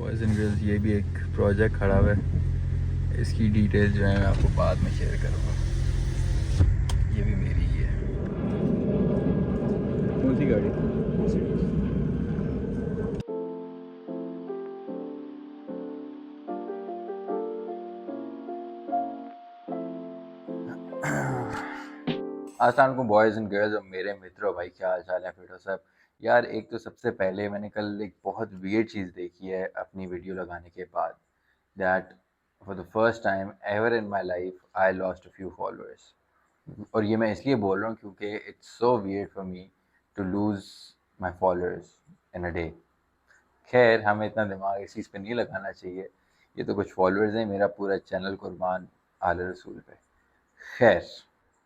Boys and girls ये भी एक प्रोजेक्ट खड़ा हुआ है, इसकी डिटेल्स जो है मैं आपको बाद में शेयर करूँगा। ये भी मेरी ही है। कौन सी गाड़ी? अस्सलाम वालेकुम बॉयज़ एंड गर्ल्स और मेरे मित्रों, भाई क्या हाल चाल है? फिर सब यार, एक तो सबसे पहले मैंने कल एक बहुत वियर्ड चीज़ देखी है अपनी वीडियो लगाने के बाद, that for the first time ever in my life I lost a few followers. और ये मैं इसलिए बोल रहा हूँ क्योंकि it's so weird for me to lose my followers in a day. खैर, हमें इतना दिमाग इस चीज़ पे नहीं लगाना चाहिए, ये तो कुछ फॉलोअर्स हैं, मेरा पूरा चैनल कुर्बान आले रसूल पे। खैर,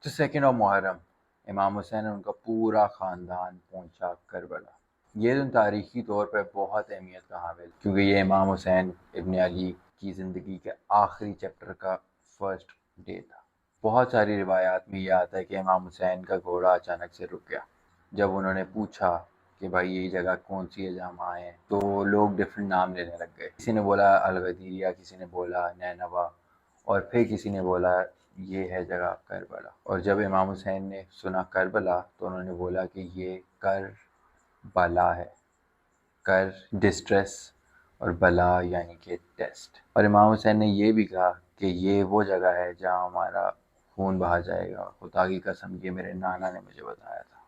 तो सेकेंड ऑफ मुहर्रम इमाम हुसैन और उनका पूरा ख़ानदान पहुंचा करबला। ये दिन तारीख़ी तौर पर बहुत अहमियत का हामिल, क्योंकि ये इमाम हुसैन इब्न अली की ज़िंदगी के आखिरी चैप्टर का फर्स्ट डे था। बहुत सारी रिवायात में यह आता है कि इमाम हुसैन का घोड़ा अचानक से रुक गया। जब उन्होंने पूछा कि भाई ये जगह कौन सी है जहाँ हम आए हैं, तो लोग डिफरेंट नाम लेने लग गए। किसी ने बोला अलगदीरिया, किसी ने बोला नैनवा, और फिर किसी ने बोला ये है जगह करबला। और जब इमाम हुसैन ने सुना करबला तो उन्होंने बोला कि ये करबला है। कर डिस्ट्रेस और बला यानी कि टेस्ट। और इमाम हुसैन ने ये भी कहा कि ये वो जगह है जहाँ हमारा खून बहा जाएगा। खुदा की कसम, ये मेरे नाना ने मुझे बताया था।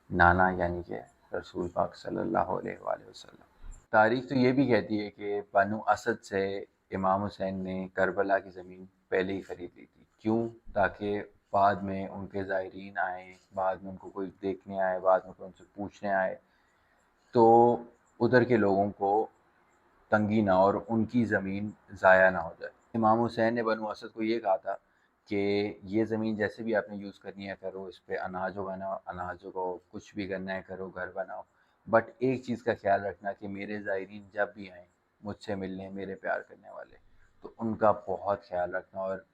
नाना यानी कि रसूल पाक सल्लल्लाहु अलैहि वसल्लम। तारीख तो ये भी कहती है कि बनु असद से इमाम हुसैन ने करबला की ज़मीन पहले ही ख़रीद ली थी। क्यों? ताकि बाद में उनके ज़ायरीन आए, बाद में उनको कोई देखने आए, बाद में कोई उनसे पूछने आए, तो उधर के लोगों को तंगी ना और उनकी ज़मीन ज़ाया ना हो जाए। इमाम हुसैन ने बनु असद को ये कहा था कि ये ज़मीन जैसे भी आपने यूज़ करनी है करो, इस पे अनाज उगाना, अनाज उगाओ, कुछ भी करना है करो, घर बनाओ, बट एक चीज़ का ख्याल रखना कि मेरे ज़ायरीन जब भी आएँ मुझसे मिलने, मेरे प्यार करने वाले, तो उनका बहुत ख्याल रखना। और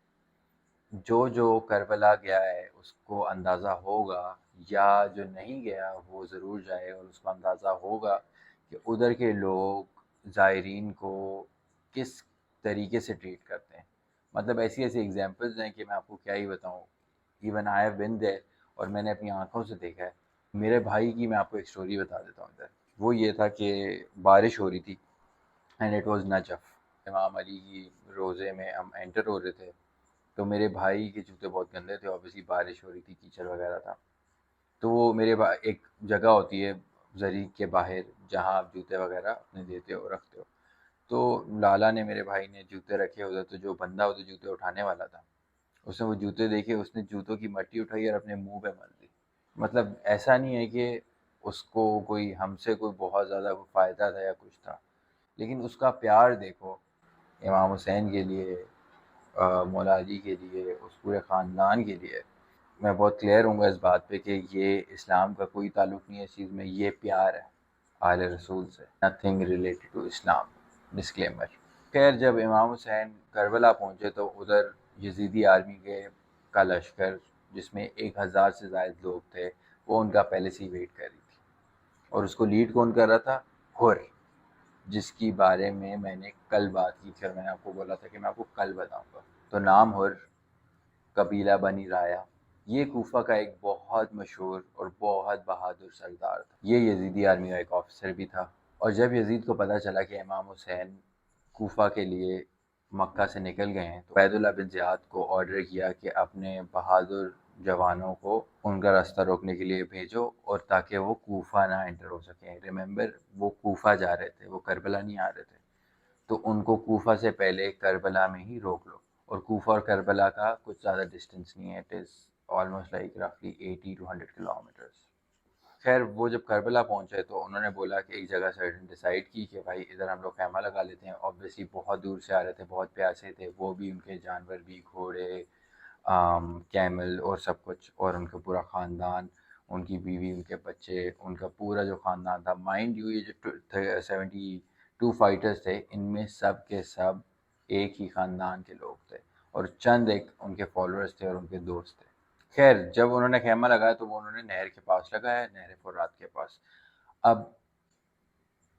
जो जो करबला गया है उसको अंदाज़ा होगा, या जो नहीं गया वो ज़रूर जाए और उसको अंदाज़ा होगा कि उधर के लोग ज़ायरीन को किस तरीके से ट्रीट करते हैं। मतलब ऐसी ऐसी एग्जांपल्स हैं कि मैं आपको क्या ही बताऊँ। Even I have been there, और मैंने अपनी आंखों से देखा है। मेरे भाई की मैं आपको एक स्टोरी बता देता हूँ इधर। वो ये था कि बारिश हो रही थी एंड इट वाज नजफ। इमाम अली की रोज़े में हम एंटर हो रहे थे, तो मेरे भाई के जूते बहुत गंदे थे। ऑब्वियसली बारिश हो रही थी, कीचड़ वगैरह था। तो वो मेरे एक जगह होती है जरी के बाहर जहाँ आप जूते वगैरह अपने देते हो, रखते हो। तो लाला ने, मेरे भाई ने जूते रखे उधर, तो जो बंदा उधर जूते उठाने वाला था, उसने वो जूते देखे, उसने जूतों की मट्टी उठाई और अपने मुंह पे मल दी। मतलब ऐसा नहीं है कि उसको कोई हमसे कोई बहुत ज़्यादा कोई फ़ायदा था या कुछ था, लेकिन उसका प्यार देखो इमाम हुसैन के लिए, मौला अली के लिए, उस पूरे ख़ानदान के लिए। मैं बहुत क्लियर हूँ इस बात पे कि ये इस्लाम का कोई ताल्लुक़ नहीं है इस चीज़ में, ये प्यार है आले रसूल से, nothing related to Islam. Disclaimer. खैर, जब इमाम हुसैन करबला पहुँचे तो उधर यजीदी आर्मी के का लश्कर, जिसमें 1000 से ज़ायद लोग थे, वो उनका पहले से ही वेट कर रही थी। और उसको लीड कौन कर रहा था? हुर, जिसकी बारे में मैंने कल बात की थी और मैंने आपको बोला था कि मैं आपको कल बताऊंगा। तो नाम हुर, कबीला बनी राया। ये कूफा का एक बहुत मशहूर और बहुत बहादुर सरदार था। ये यजीदी आर्मी का एक ऑफिसर भी था। और जब यजीद को पता चला कि इमाम हुसैन कूफा के लिए मक्का से निकल गए हैं, तो उबैदुल्लाह बिन ज़ियाद को ऑर्डर किया कि अपने बहादुर जवानों को उनका रास्ता रोकने के लिए भेजो, और ताकि वो कूफा ना एंटर हो सकें। रिमेंबर, वो कूफा जा रहे थे, वो करबला नहीं आ रहे थे। तो उनको कूफा से पहले करबला में ही रोक लो। और कूफा और करबला का कुछ ज़्यादा डिस्टेंस नहीं है, इट इज़ ऑलमोस्ट लाइक रफली 80 to 100 किलोमीटर्स। खैर, वो जब करबला पहुंचे तो उन्होंने बोला कि एक जगह सर्टन डिसाइड की कि भाई इधर हम लोग खैमा लगा लेते हैं। ऑब्वियसली बहुत दूर से आ रहे थे, बहुत प्यासे थे, वो भी, उनके जानवर भी, घोड़े, कैमल और सब कुछ, और उनका पूरा ख़ानदान, उनकी बीवी, उनके बच्चे, उनका पूरा जो ख़ानदान था। माइंड यू, ये जो 72 फाइटर्स थे, इनमें सब के सब एक ही ख़ानदान के लोग थे, और चंद एक उनके फॉलोअर्स थे और उनके दोस्त थे। खैर, जब उन्होंने खेमा लगाया तो वो उन्होंने नहर के पास लगाया, नहर फुरात के पास। अब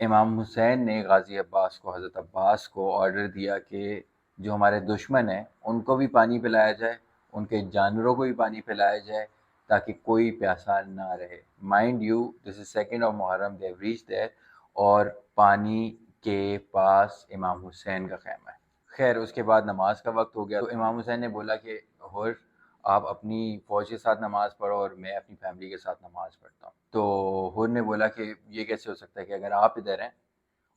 امام حسین نے غازی عباس کو، حضرت عباس کو آرڈر دیا کہ جو ہمارے دشمن ہیں ان کو بھی پانی پلایا جائے، ان کے جانوروں کو بھی پانی پلایا جائے تاکہ کوئی پیاسا نہ رہے. Mind you this is 2 Muharram they have reach there, اور پانی کے پاس امام حسین کا خیمہ ہے. خیر اس کے بعد نماز کا وقت ہو گیا تو امام حسین نے بولا کہ ہور آپ اپنی فوج کے ساتھ نماز پڑھو اور میں اپنی فیملی کے ساتھ نماز پڑھتا ہوں. تو ہور نے بولا کہ یہ کیسے ہو سکتا ہے کہ اگر آپ ادھر ہیں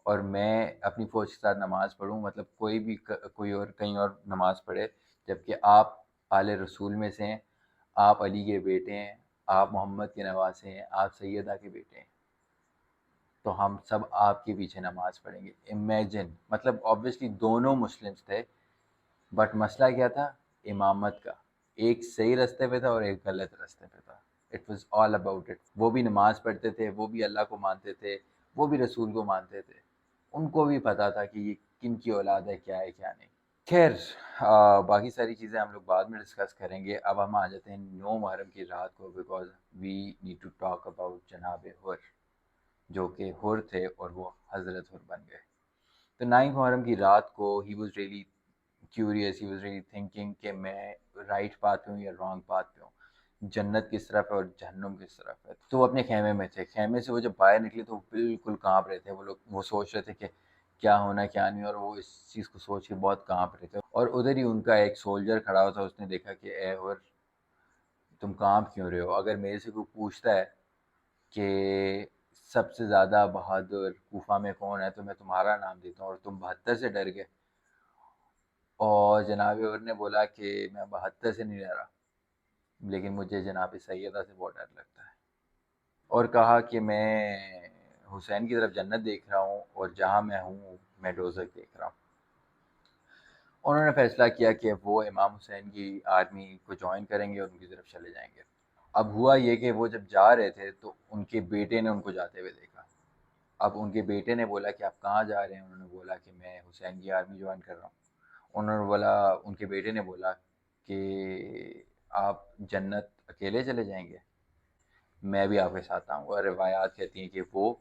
اور میں اپنی فوج کے ساتھ نماز پڑھوں، مطلب کوئی اور کہیں اور نماز پڑھے، جبکہ آپ آل رسول میں سے ہیں، آپ علی کے بیٹے ہیں، آپ محمد کے نواسے ہیں، آپ سیدہ کے بیٹے ہیں، تو ہم سب آپ کے پیچھے نماز پڑھیں گے. امیجن، مطلب آبویسلی دونوں مسلمس تھے، بٹ مسئلہ کیا تھا؟ امامت کا. ایک صحیح رستے پہ تھا اور ایک غلط رستے پہ تھا. It was all about it. وہ بھی نماز پڑھتے تھے، وہ بھی اللہ کو مانتے تھے، وہ بھی رسول کو مانتے تھے، ان کو بھی پتا تھا کہ یہ کن کی اولاد ہے، کیا ہے کیا نہیں. خیر باقی ساری چیزیں ہم لوگ بعد میں ڈسکس کریں گے. اب ہم آ جاتے ہیں 9 محرم کی رات کو، because we need to talk about جناب حر، جو کہ حر تھے اور وہ حضرت حر بن گئے. تو 9 محرم کی رات کو he was really curious, he was really thinking کہ میں رائٹ پاتھ پہ ہوں یا رانگ پاتھ پہ ہوں، جنت کس طرف ہے اور جہنم کس طرف ہے. تو وہ اپنے خیمے میں تھے. خیمے سے وہ جب باہر نکلے تو وہ بالکل کانپ رہے تھے. وہ سوچ رہے تھے کہ کیا ہونا کیا نہیں، اور وہ اس چیز کو سوچ کے بہت کانپ رہے تھے. اور ادھر ہی ان کا ایک سولجر کھڑا ہوا تھا. اس نے دیکھا کہ اے اور تم کانپ کیوں رہے ہو؟ اگر میرے سے کوئی پوچھتا ہے کہ سب سے زیادہ بہادر کوفہ میں کون ہے تو میں تمہارا نام دیتا ہوں، اور تم 72 سے ڈر گئے. اور جناب عمر نے بولا کہ میں 72 سے نہیں ڈرا، لیکن مجھے جناب سیدہ سے بہت ڈر لگتا ہے. اور کہا کہ میں حسین کی طرف جنت دیکھ رہا ہوں اور جہاں میں ہوں میں دوزخ دیکھ رہا ہوں. انہوں نے فیصلہ کیا کہ وہ امام حسین کی آرمی کو جوائن کریں گے اور ان کی طرف چلے جائیں گے. اب ہوا یہ کہ وہ جب جا رہے تھے تو ان کے بیٹے نے ان کو جاتے ہوئے دیکھا. اب ان کے بیٹے نے بولا کہ آپ کہاں جا رہے ہیں؟ انہوں نے بولا کہ میں حسین کی آرمی جوائن کر رہا ہوں. انہوں نے بولا، ان کے بیٹے نے بولا کہ آپ جنت اکیلے چلے جائیں گے؟ میں بھی آپ کے ساتھ آؤں گا. روایات کہتی ہیں کہ وہ،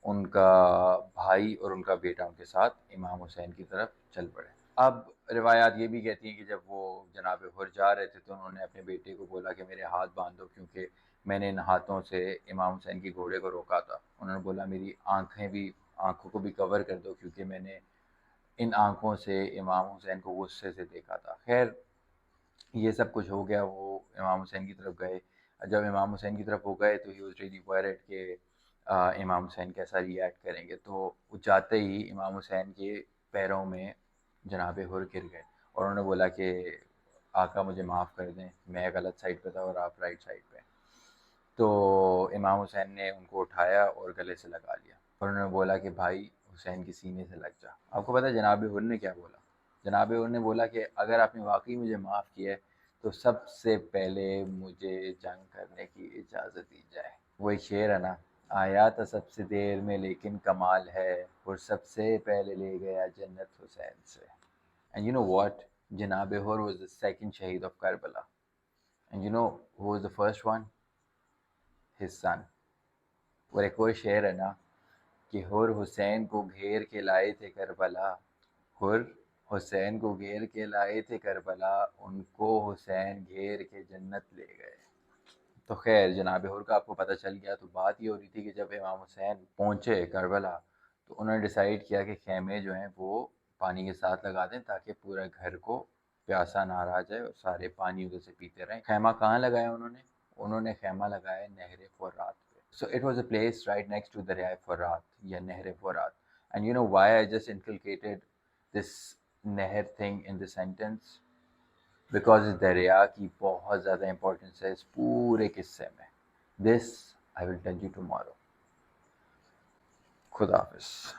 ان کا بھائی اور ان کا بیٹا ان کے ساتھ امام حسین کی طرف چل پڑے. اب روایات یہ بھی کہتی ہیں کہ جب وہ جناب حر جا رہے تھے تو انہوں نے اپنے بیٹے کو بولا کہ میرے ہاتھ باندھ دو، کیونکہ میں نے ان ہاتھوں سے امام حسین کی گھوڑے کو روکا تھا. انہوں نے بولا میری آنکھوں کو بھی کور کر دو، کیونکہ میں نے ان آنکھوں سے امام حسین کو غصے سے دیکھا تھا. خیر یہ سب کچھ ہو گیا. وہ امام حسین کی طرف گئے. جب امام حسین کی طرف وہ گئے تو ہی واز ریلی ورڈ کہ امام حسین کیسا ری ایکٹ کریں گے. تو جاتے ہی امام حسین کے پیروں میں جناب حر گر گئے اور انہوں نے بولا کہ آقا مجھے معاف کر دیں، میں غلط سائڈ پہ تھا اور آپ رائٹ سائڈ پہ. تو امام حسین نے ان کو اٹھایا اور گلے سے لگا لیا اور انہوں نے بولا کہ بھائی حسین کے سینے سے لگ جا. آپ کو پتہ ہے جناب حر نے کیا بولا؟ جناب حر نے بولا کہ اگر آپ نے واقعی مجھے معاف کیا ہے تو سب سے پہلے مجھے جنگ کرنے کی اجازت دی جائے. وہ ایک شعر ہے نا، آیا تھا سب سے دیر میں لیکن کمال ہے، اور سب سے پہلے لے گیا جنت حسین سے. And you know what? Janab Hur was the second Shaheed of Karbala. And you know who was the first one? His son. اور ایک اور شعر ہے نا کہ حر حسین کو گھیر کے لائے تھے کربلا، حر حسین کو گھیر کے لائے تھے کربلا، ان کو حسین گھیر کے جنت لے گئے. تو خیر جناب حر کا آپ کو پتہ چل گیا. تو بات یہ ہو رہی تھی کہ جب امام حسین پہنچے کربلا تو انہوں نے ڈیسائیڈ کیا کہ خیمے جو ہیں وہ پانی کے ساتھ لگا دیں تاکہ پورے گھر کو پیاسا نہ رہ جائے اور سارے پانی ادھر سے پیتے رہیں. خیمہ کہاں لگایا انہوں نے خیمہ لگایا نہر فرات پہ. So it was a place right next to دریائے فرات یا نہر فرات. And you know why I just inculcated this نہر thing in the sentence? Because اس دریا کی بہت زیادہ امپورٹنس ہے اس پورے قصے میں. This I will tell you tomorrow. خدا حافظ.